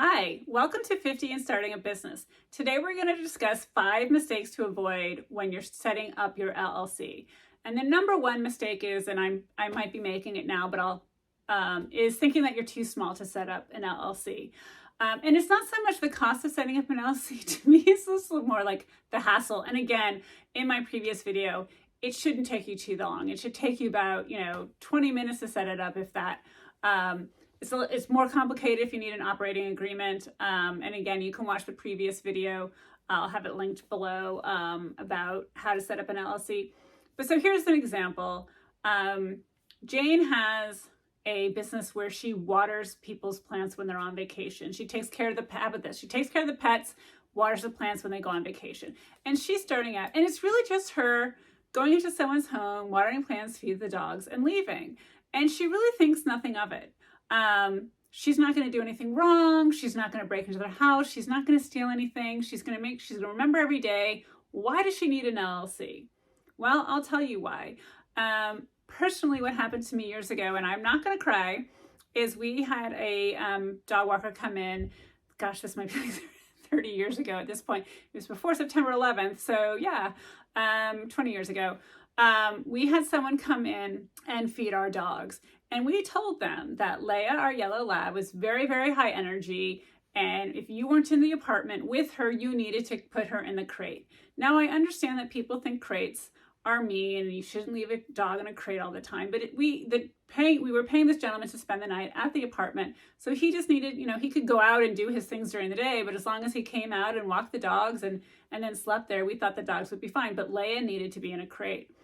Hi, welcome to 50 and Starting a Business. Today we're going to discuss 5 mistakes to avoid when you're setting up your LLC. And the number one mistake is, and I might be making it now, but is thinking that you're too small to set up an LLC. And it's not so much the cost of setting up an LLC. To me, it's a little more like the hassle. And again, in my previous video, it shouldn't take you too long. It should take you about 20 minutes to set it up, if that. It's more complicated if you need an operating agreement. And again, you can watch the previous video. I'll have it linked below about how to set up an LLC. But so here's an example. Jane has a business where she waters people's plants when they're on vacation. She takes care of She takes care of the pets, waters the plants when they go on vacation. And she's starting out, and it's really just her going into someone's home, watering plants, feed the dogs, and leaving. And she really thinks nothing of it. She's not going to do anything wrong. She's not going to break into their house. She's not going to steal anything. She's going to remember every day. Why does she need an LLC? Well, I'll tell you why. Personally, what happened to me years ago, and I'm not going to cry, is we had a dog walker come in. Gosh, this might be 30 years ago at this point. It was before September 11th. So yeah, 20 years ago. We had someone come in and feed our dogs. And we told them that Leia, our yellow lab, was very, very high energy. And if you weren't in the apartment with her, you needed to put her in the crate. Now, I understand that people think crates are mean and you shouldn't leave a dog in a crate all the time. But we were paying this gentleman to spend the night at the apartment. So he just needed, he could go out and do his things during the day. But as long as he came out and walked the dogs and then slept there, we thought the dogs would be fine. But Leia needed to be in a crate.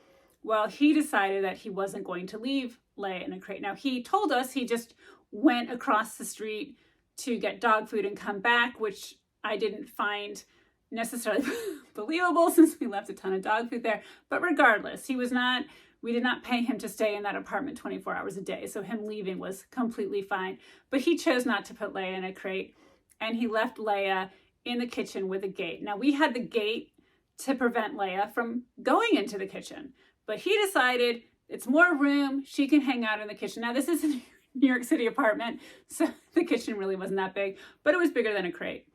Well, he decided that he wasn't going to leave Leia in a crate. Now, he told us he just went across the street to get dog food and come back, which I didn't find necessarily believable since we left a ton of dog food there. But regardless, we did not pay him to stay in that apartment 24 hours a day. So him leaving was completely fine. But he chose not to put Leia in a crate, and he left Leia in the kitchen with a gate. Now, we had the gate to prevent Leia from going into the kitchen. But he decided it's more room. She can hang out in the kitchen. Now, this is a New York City apartment, so the kitchen really wasn't that big, but it was bigger than a crate.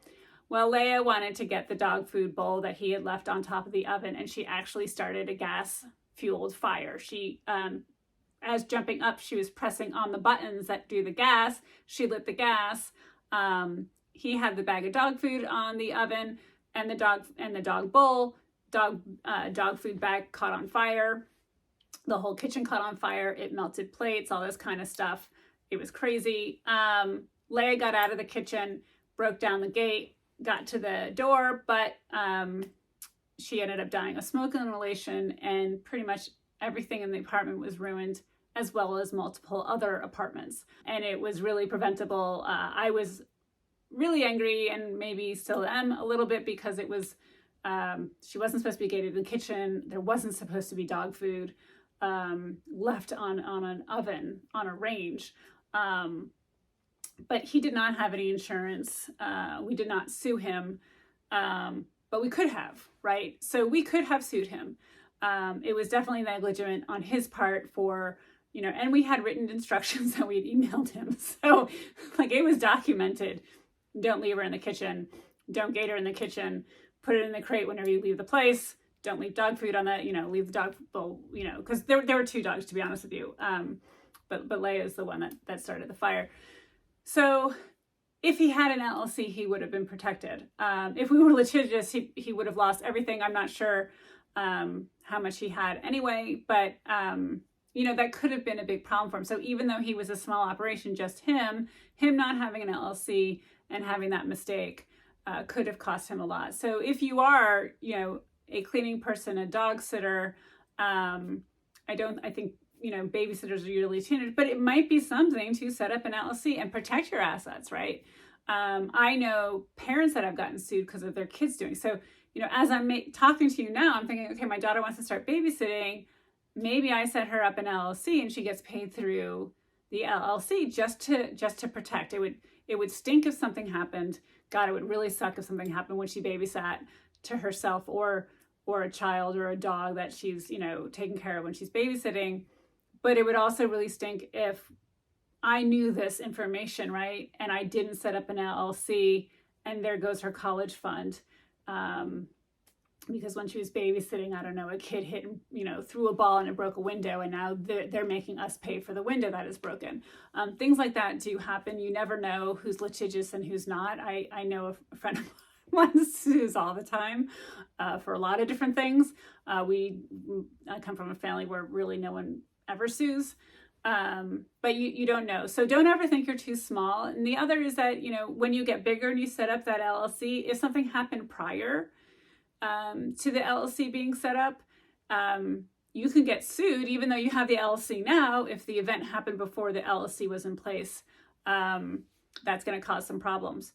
Well, Leia wanted to get the dog food bowl that he had left on top of the oven, and she actually started a gas-fueled fire. She, as jumping up, she was pressing on the buttons that do the gas. She lit the gas. He had the bag of dog food on the oven, and the dog bowl. Dog food bag caught on fire. The whole kitchen caught on fire. It melted plates, all this kind of stuff. It was crazy. Leia got out of the kitchen, broke down the gate, got to the door, but she ended up dying of smoke inhalation, and pretty much everything in the apartment was ruined, as well as multiple other apartments. And it was really preventable. I was really angry, and maybe still am a little bit, because it was she wasn't supposed to be gated in the kitchen. There wasn't supposed to be dog food left on an oven, on a range. But he did not have any insurance. We did not sue him, but we could have, right? So we could have sued him. It was definitely negligent on his part for, and we had written instructions that we had emailed him. So it was documented. Don't leave her in the kitchen. Don't gate her in the kitchen. Put it in the crate whenever you leave the place. Don't leave dog food on the, leave the dog bowl, because there were 2 dogs, to be honest with you. But Leia is the one that started the fire. So if he had an LLC, he would have been protected. If we were litigious, he would have lost everything. I'm not sure how much he had anyway, but that could have been a big problem for him. So even though he was a small operation, just him not having an LLC and having that mistake could have cost him a lot. So if you are, a cleaning person, a dog sitter, I think, babysitters are usually teenagers, but it might be something to set up an LLC and protect your assets, right? I know parents that have gotten sued because of their kids doing. So, as I'm talking to you now, I'm thinking, okay, my daughter wants to start babysitting. Maybe I set her up an LLC and she gets paid through the LLC just to protect. It would stink if something happened. God, it would really suck if something happened when she babysat to herself or a child or a dog that she's, taking care of when she's babysitting. But it would also really stink if I knew this information, right? And I didn't set up an LLC, and there goes her college fund. Because when she was babysitting, I don't know, a kid hit, threw a ball and it broke a window, and now they're making us pay for the window that is broken. Things like that do happen. You never know who's litigious and who's not. I know a friend of mine sues all the time for a lot of different things. I come from a family where really no one ever sues. But you don't know. So don't ever think you're too small. And the other is that, when you get bigger and you set up that LLC, if something happened prior to the LLC being set up, you can get sued even though you have the LLC now. If the event happened before the LLC was in place, that's going to cause some problems.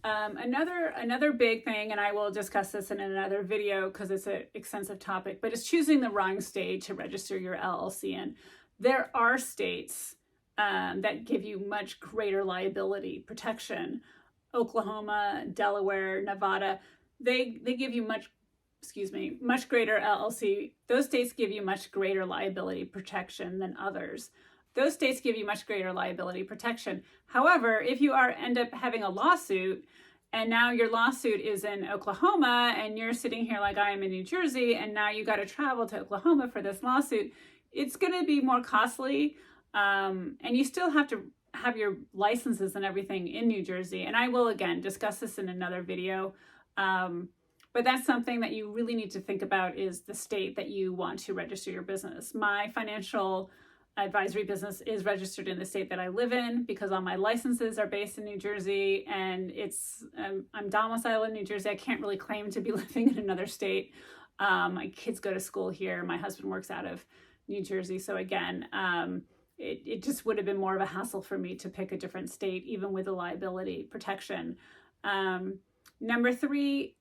Another big thing, and I will discuss this in another video because it's an extensive topic, but it's choosing the wrong state to register your LLC in. There are states that give you much greater liability protection. Oklahoma, Delaware, Nevada, they give you much greater LLC. Those states give you much greater liability protection than others. Those states give you much greater liability protection. However, if you end up having a lawsuit, and now your lawsuit is in Oklahoma, and you're sitting here like I am in New Jersey, and now you got to travel to Oklahoma for this lawsuit, it's going to be more costly, and you still have to have your licenses and everything in New Jersey. And I will, again, discuss this in another video. But that's something that you really need to think about, is the state that you want to register your business. My financial advisory business is registered in the state that I live in because all my licenses are based in New Jersey, and I'm domiciled in New Jersey. I can't really claim to be living in another state. My kids go to school here. My husband works out of New Jersey. So again, it just would have been more of a hassle for me to pick a different state, even with the liability protection. Number 3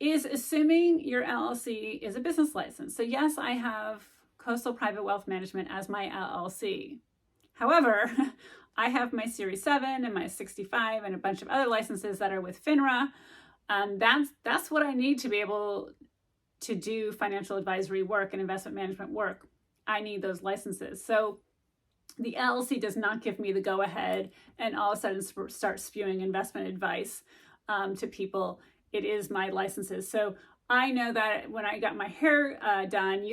is assuming your LLC is a business license. So yes, I have Coastal Private Wealth Management as my LLC. However, I have my Series 7 and my 65 and a bunch of other licenses that are with FINRA. That's what I need to be able to do financial advisory work and investment management work. I need those licenses. So the LLC does not give me the go-ahead and all of a sudden start spewing investment advice to people. It is my licenses. So I know that when I got my hair done,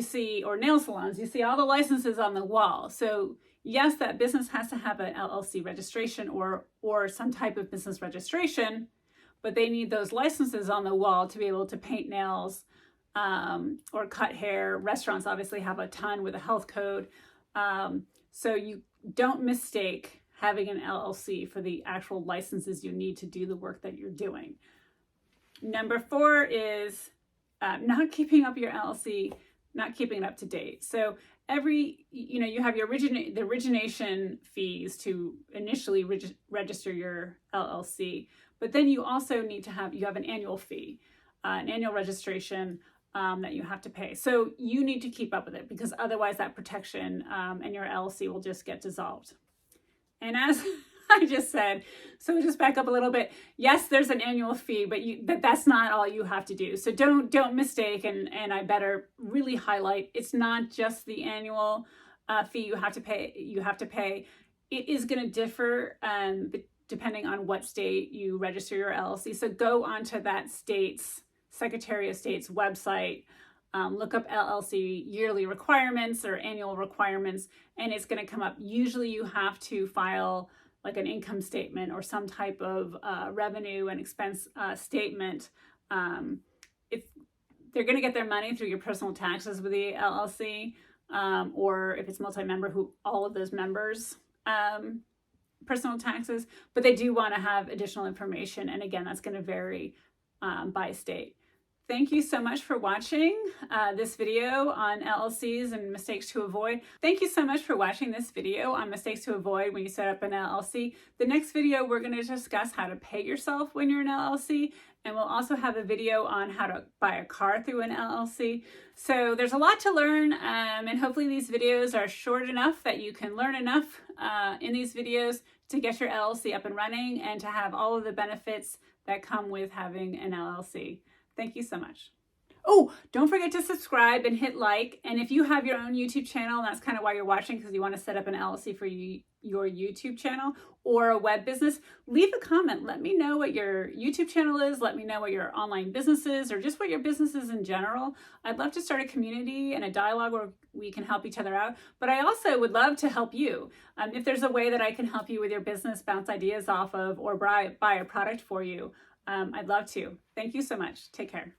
or nail salons, you see all the licenses on the wall. So yes, that business has to have an LLC registration or some type of business registration, but they need those licenses on the wall to be able to paint nails or cut hair. Restaurants obviously have a ton with a health code. So you don't mistake having an LLC for the actual licenses you need to do the work that you're doing. Number 4 is not keeping up your LLC, not keeping it up to date. So you have the origination fees to initially register your LLC, but then you also need to have an annual fee, an annual registration that you have to pay. So you need to keep up with it, because otherwise that protection and your LLC will just get dissolved. And as I just said, so just back up a little bit. Yes, there's an annual fee, but that's not all you have to do. So don't mistake, and I better really highlight, it's not just the annual fee you have to pay. It is going to differ depending on what state you register your LLC. So go onto that state's Secretary of State's website, look up LLC yearly requirements or annual requirements, and it's going to come up. Usually you have to file like an income statement or some type of revenue and expense statement. If they're going to get their money through your personal taxes with the LLC, or if it's multi-member, all of those members personal taxes, but they do want to have additional information. And again, that's going to vary by state. Thank you so much for watching this video on LLCs and mistakes to avoid. Thank you so much for watching this video on mistakes to avoid when you set up an LLC. The next video, we're going to discuss how to pay yourself when you're an LLC, and we'll also have a video on how to buy a car through an LLC. So there's a lot to learn, and hopefully these videos are short enough that you can learn enough in these videos to get your LLC up and running and to have all of the benefits that come with having an LLC. Thank you so much. Oh, don't forget to subscribe and hit like. And if you have your own YouTube channel, and that's kind of why you're watching, because you want to set up an LLC for your YouTube channel or a web business, leave a comment. Let me know what your YouTube channel is. Let me know what your online business is, or just what your business is in general. I'd love to start a community and a dialogue where we can help each other out. But I also would love to help you. If there's a way that I can help you with your business, bounce ideas off of, or buy a product for you, I'd love to. Thank you so much. Take care.